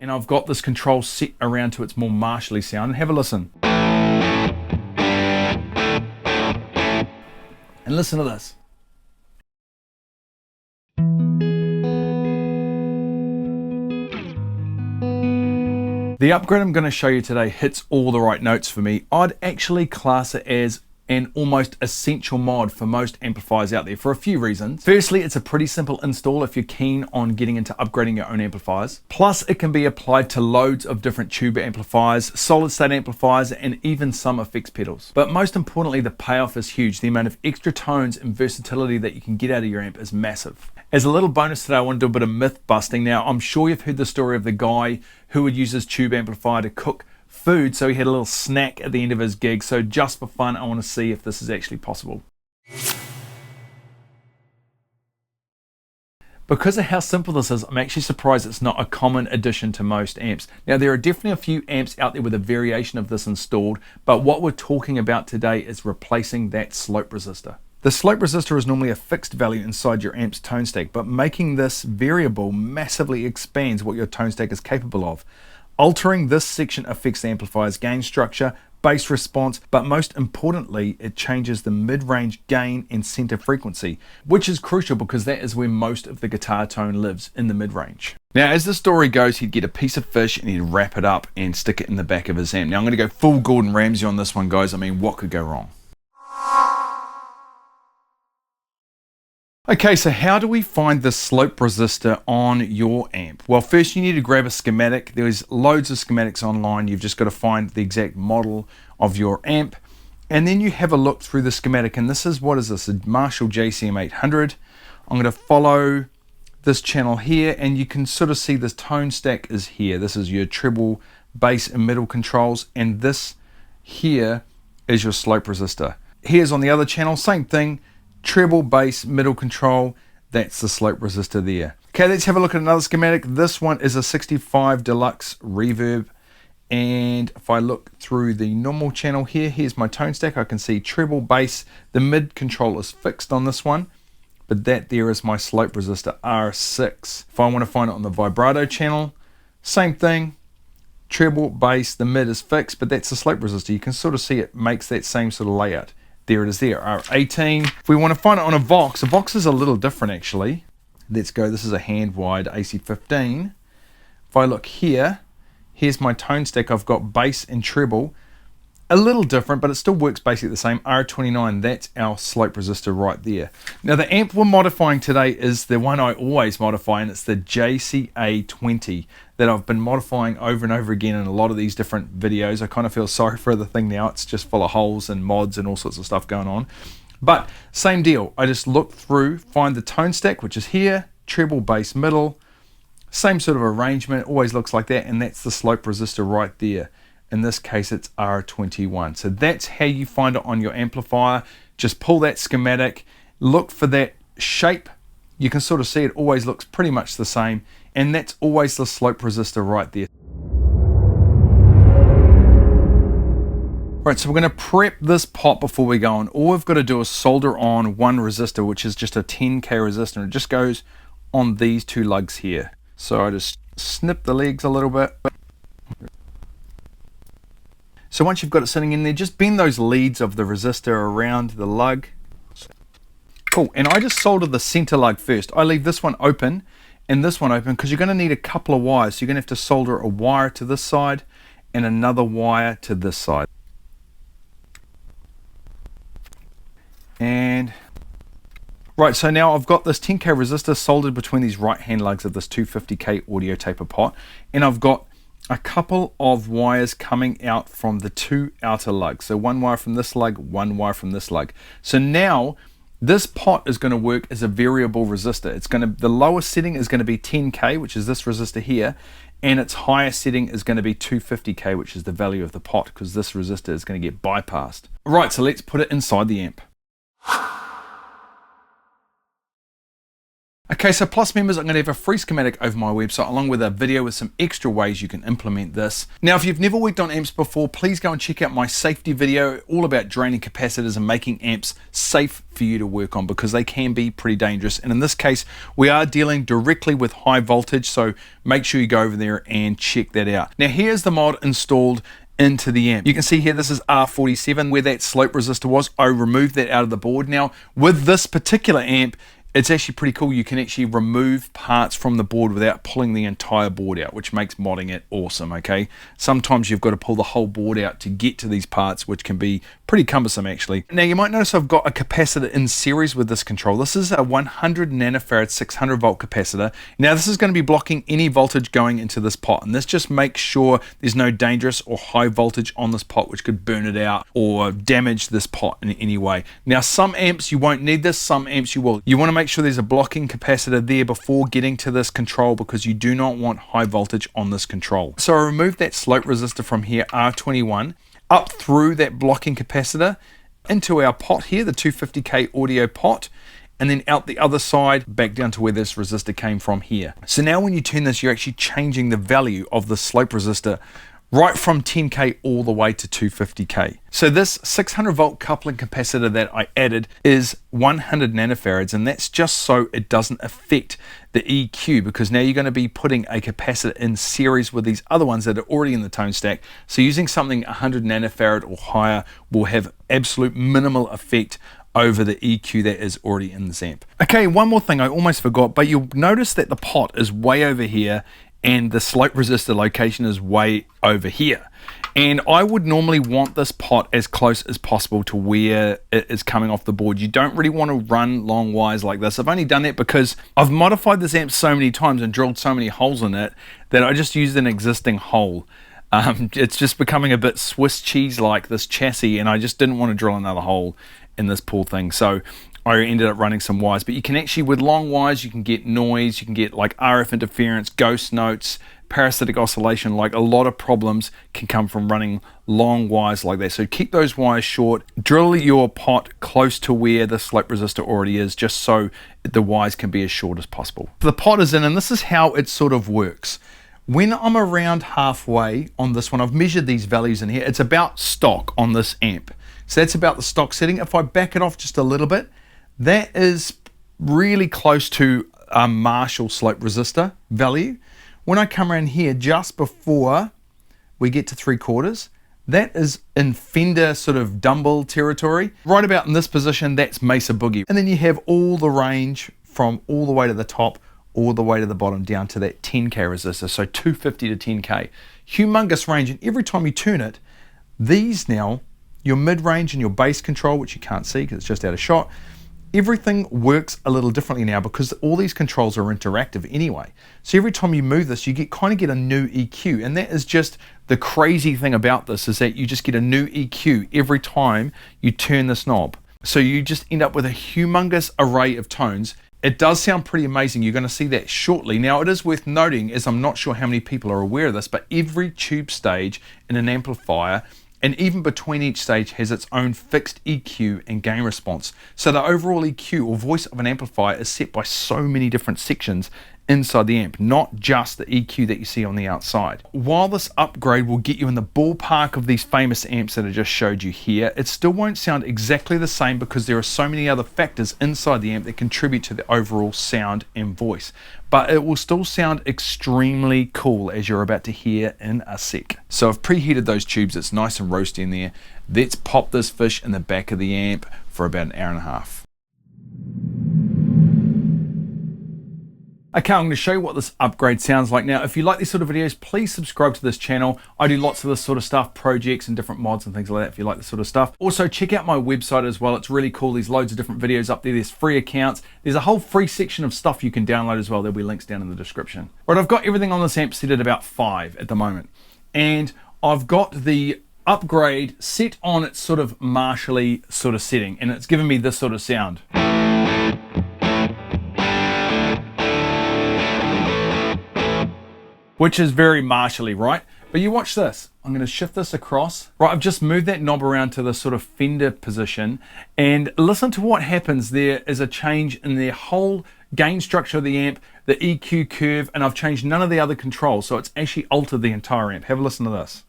And I've got this control set around to its more martially sound. Have a listen. And listen to this. The upgrade I'm going to show you today hits all the right notes for me. I'd actually class it as an almost essential mod for most amplifiers out there for a few reasons. Firstly, it's a pretty simple install if you're keen on getting into upgrading your own amplifiers. Plus, it can be applied to loads of different tuba amplifiers, solid state amplifiers, and even some effects pedals. But most importantly, the payoff is huge. The amount of extra tones and versatility that you can get out of your amp is massive. As a little bonus today, I want to do a bit of myth busting. Now, I'm sure you've heard the story of the guy who would use his tube amplifier to cook food, so he had a little snack at the end of his gig. So just for fun, I want to see if this is actually possible. Because of how simple this is, I'm actually surprised it's not a common addition to most amps. Now, there are definitely a few amps out there with a variation of this installed, but what we're talking about today is replacing that slope resistor. The slope resistor is normally a fixed value inside your amp's tone stack, but making this variable massively expands what your tone stack is capable of. Altering this section affects the amplifier's gain structure, bass response, but most importantly, it changes the mid-range gain and center frequency, which is crucial because that is where most of the guitar tone lives, in the mid-range. Now, as the story goes, he'd get a piece of fish and he'd wrap it up and stick it in the back of his amp. Now, I'm going to go full Gordon Ramsay on this one, guys. I mean, what could go wrong? Okay, so how do we find the slope resistor on your amp? Well, first you need to grab a schematic. There's loads of schematics online. You've just got to find the exact model of your amp. And then you have a look through the schematic. And this is, what is this? A Marshall JCM 800. I'm going to follow this channel here, and you can sort of see this tone stack is here. This is your treble, bass, and middle controls. And this here is your slope resistor. Here's on the other channel, same thing. Treble, bass, middle control, that's the slope resistor there. Okay, let's have a look at another schematic. This one is a 65 Deluxe Reverb, and if I look through the normal channel here, here's my tone stack. I can see treble, bass, the mid control is fixed on this one, but that there is my slope resistor R6. If I want to find it on the vibrato channel, same thing, treble, bass, the mid is fixed, but that's the slope resistor. You can sort of see it makes that same sort of layout. There it is there, R18. If we want to find it on a Vox is a little different actually. Let's go, this is a hand wide AC15. If I look here, here's my tone stack. I've got bass and treble. A little different, but it still works basically the same. R29, that's our slope resistor right there. Now the amp we're modifying today is the one I always modify, and it's the JCA20 that I've been modifying over and over again in a lot of these different videos. I kind of feel sorry for the thing now. It's just full of holes and mods and all sorts of stuff going on. But same deal. I just look through, find the tone stack, which is here, treble, bass, middle. Same sort of arrangement, always looks like that, and that's the slope resistor right there. In this case, it's R21. So that's how you find it on your amplifier. Just pull that schematic, look for that shape. You can sort of see it always looks pretty much the same, and that's always the slope resistor right there. Right, so we're going to prep this pot before we go on. All we've got to do is solder on one resistor, which is just a 10K resistor. It just goes on these two lugs here. So I just snip the legs a little bit. So once you've got it sitting in there, just bend those leads of the resistor around the lug. Cool, and I just solder the center lug first. I leave this one open and this one open because you're going to need a couple of wires. So you're going to have to solder a wire to this side and another wire to this side. And right, so now I've got this 10K resistor soldered between these right hand lugs of this 250K audio taper pot, and I've got a couple of wires coming out from the two outer lugs. So one wire from this lug, one wire from this lug. So now this pot is going to work as a variable resistor. It's going to, the lowest setting is going to be 10K, which is this resistor here, and its highest setting is going to be 250K, which is the value of the pot, because this resistor is going to get bypassed. Right, so let's put it inside the amp. Okay, so Plus members, I'm going to have a free schematic over my website along with a video with some extra ways you can implement this. Now, if you've never worked on amps before, please go and check out my safety video all about draining capacitors and making amps safe for you to work on because they can be pretty dangerous. And in this case, we are dealing directly with high voltage, so make sure you go over there and check that out. Now, here's the mod installed into the amp. You can see here this is R47 where that slope resistor was. I removed that out of the board. Now, with this particular amp, it's actually pretty cool. You can actually remove parts from the board without pulling the entire board out, which makes modding it awesome, okay? Sometimes you've got to pull the whole board out to get to these parts, which can be pretty cumbersome actually. Now you might notice I've got a capacitor in series with this control. This is a 100 nanofarad 600 volt capacitor. Now this is going to be blocking any voltage going into this pot, and this just makes sure there's no dangerous or high voltage on this pot which could burn it out or damage this pot in any way. Now some amps you won't need this, some amps you will. You want to make sure there's a blocking capacitor there before getting to this control because you do not want high voltage on this control. So I removed that slope resistor from here, R21, up through that blocking capacitor into our pot here, the 250k audio pot, and then out the other side back down to where this resistor came from here. So now when you turn this, you're actually changing the value of the slope resistor right from 10k all the way to 250k. So this 600 volt coupling capacitor that I added is 100 nanofarads, and that's just so it doesn't affect the EQ, because now you're going to be putting a capacitor in series with these other ones that are already in the tone stack. So using something 100 nanofarad or higher will have absolute minimal effect over the EQ that is already in this amp. Okay, one more thing I almost forgot, but you'll notice that the pot is way over here and the slope resistor location is way over here. And I would normally want this pot as close as possible to where it is coming off the board. You don't really want to run long wires like this. I've only done that because I've modified this amp so many times and drilled so many holes in it that I just used an existing hole. It's just becoming a bit Swiss cheese like, this chassis, and I just didn't want to drill another hole in this poor thing. So I ended up running some wires, but you can actually, with long wires, you can get noise, you can get like RF interference, ghost notes, parasitic oscillation, like a lot of problems can come from running long wires like that. So keep those wires short, drill your pot close to where the slope resistor already is, just so the wires can be as short as possible. The pot is in, and this is how it sort of works. When I'm around halfway on this one, I've measured these values in here, it's about stock on this amp. So that's about the stock setting. If I back it off just a little bit, that is really close to a Marshall slope resistor value. When I come around here just before we get to 3/4, that is in Fender sort of Dumble territory. Right about in this position, that's Mesa Boogie. And then you have all the range from all the way to the top, all the way to the bottom down to that 10k resistor, so 250 to 10k. Humongous range, and every time you turn it, these now, your mid-range and your bass control, which you can't see because it's just out of shot, everything works a little differently now because all these controls are interactive anyway. So every time you move this, you kind of get a new EQ, and that is just the crazy thing about this, is that you just get a new EQ every time you turn this knob. So you just end up with a humongous array of tones. It does sound pretty amazing. You're going to see that shortly. Now, it is worth noting, as I'm not sure how many people are aware of this, but every tube stage in an amplifier, and even between each stage, has its own fixed EQ and gain response. So the overall EQ or voice of an amplifier is set by so many different sections inside the amp, not just the EQ that you see on the outside. While this upgrade will get you in the ballpark of these famous amps that I just showed you here, it still won't sound exactly the same because there are so many other factors inside the amp that contribute to the overall sound and voice. But it will still sound extremely cool, as you're about to hear in a sec. So I've preheated those tubes, it's nice and roasty in there. Let's pop this fish in the back of the amp for about an hour and a half. Okay, I'm going to show you what this upgrade sounds like. Now, if you like these sort of videos, please subscribe to this channel. I do lots of this sort of stuff, projects and different mods and things like that if you like this sort of stuff. Also, check out my website as well. It's really cool. There's loads of different videos up there. There's free accounts. There's a whole free section of stuff you can download as well. There'll be links down in the description. Right, I've got everything on this amp set at about 5 at the moment. And I've got the upgrade set on its sort of Marshall-y sort of setting. And it's given me this sort of sound. Which is very Marshall-y, right? But you watch this. I'm going to shift this across. Right, I've just moved that knob around to the sort of fender position, and listen to what happens. There is a change in the whole gain structure of the amp, the EQ curve, and I've changed none of the other controls, so it's actually altered the entire amp. Have a listen to this.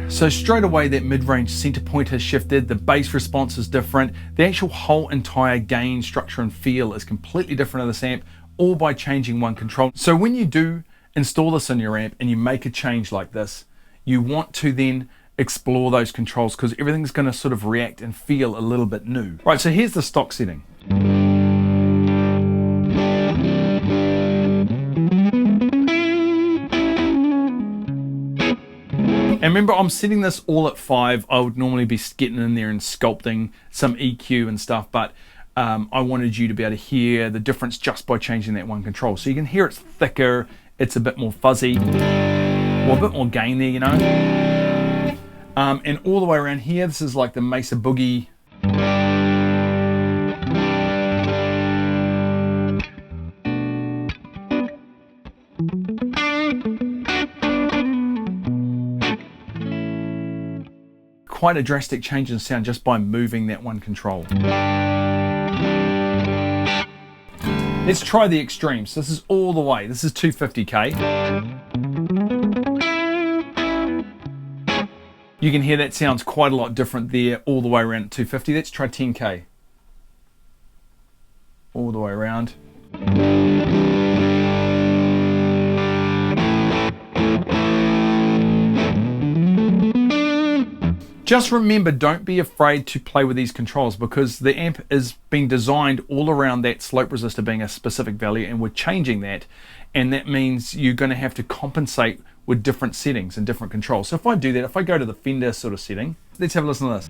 So straight away that mid-range center point has shifted, the bass response is different, the actual whole entire gain structure and feel is completely different of this amp, all by changing one control. So when you do install this in your amp and you make a change like this, you want to then explore those controls because everything's going to sort of react and feel a little bit new. Right, so here's the stock setting. And remember, I'm setting this all at 5. I would normally be getting in there and sculpting some EQ and stuff, but I wanted you to be able to hear the difference just by changing that one control. So you can hear it's thicker, it's a bit more fuzzy, well, a bit more gain there, you know. And all the way around here, this is like the Mesa Boogie. Quite a drastic change in sound just by moving that one control. Let's try the extremes. This is all the way. This is 250k. You can hear that sounds quite a lot different there all the way around at 250. Let's try 10k. All the way around. Just remember, don't be afraid to play with these controls because the amp is being designed all around that slope resistor being a specific value, and we're changing that, and that means you're going to have to compensate with different settings and different controls. So if I do that, if I go to the fender sort of setting, let's have a listen to this.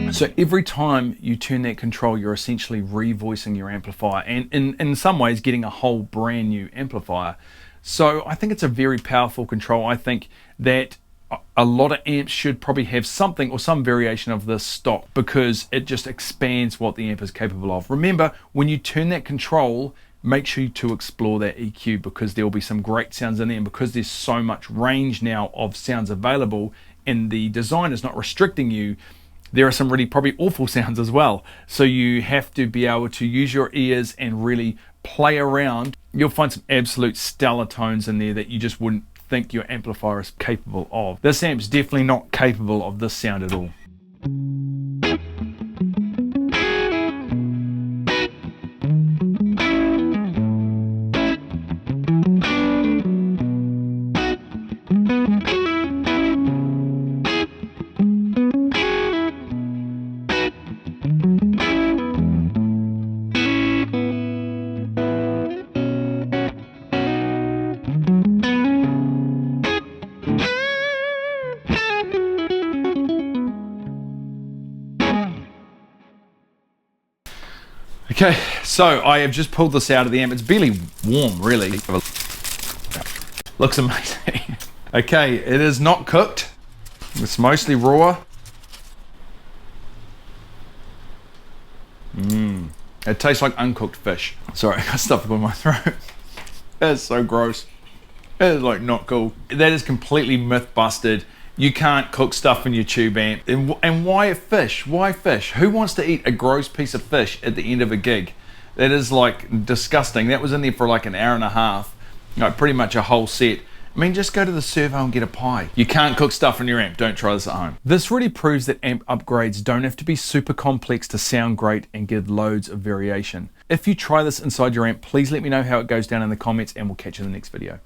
So every time you turn that control, you're essentially revoicing your amplifier and in some ways getting a whole brand new amplifier. So I think it's a very powerful control. I think that a lot of amps should probably have something or some variation of this stock because it just expands what the amp is capable of. Remember, when you turn that control, make sure to explore that EQ because there will be some great sounds in there, and because there's so much range now of sounds available and the design is not restricting you, there are some really probably awful sounds as well. So you have to be able to use your ears and really play around. You'll find some absolute stellar tones in there that you just wouldn't think your amplifier is capable of. This amp's definitely not capable of this sound at all. Okay, so I have just pulled this out of the amp. It's barely warm, really. Looks amazing. Okay, it is not cooked. It's mostly raw. It tastes like uncooked fish. Sorry, I got stuff in my throat. It's so gross. It is like not cool. That is completely myth busted. You can't cook stuff in your tube amp. And why fish? Why fish? Who wants to eat a gross piece of fish at the end of a gig? That is like disgusting. That was in there for like an hour and a half, like pretty much a whole set. I mean, just go to the servo and get a pie. You can't cook stuff in your amp. Don't try this at home. This really proves that amp upgrades don't have to be super complex to sound great and give loads of variation. If you try this inside your amp, please let me know how it goes down in the comments, and we'll catch you in the next video.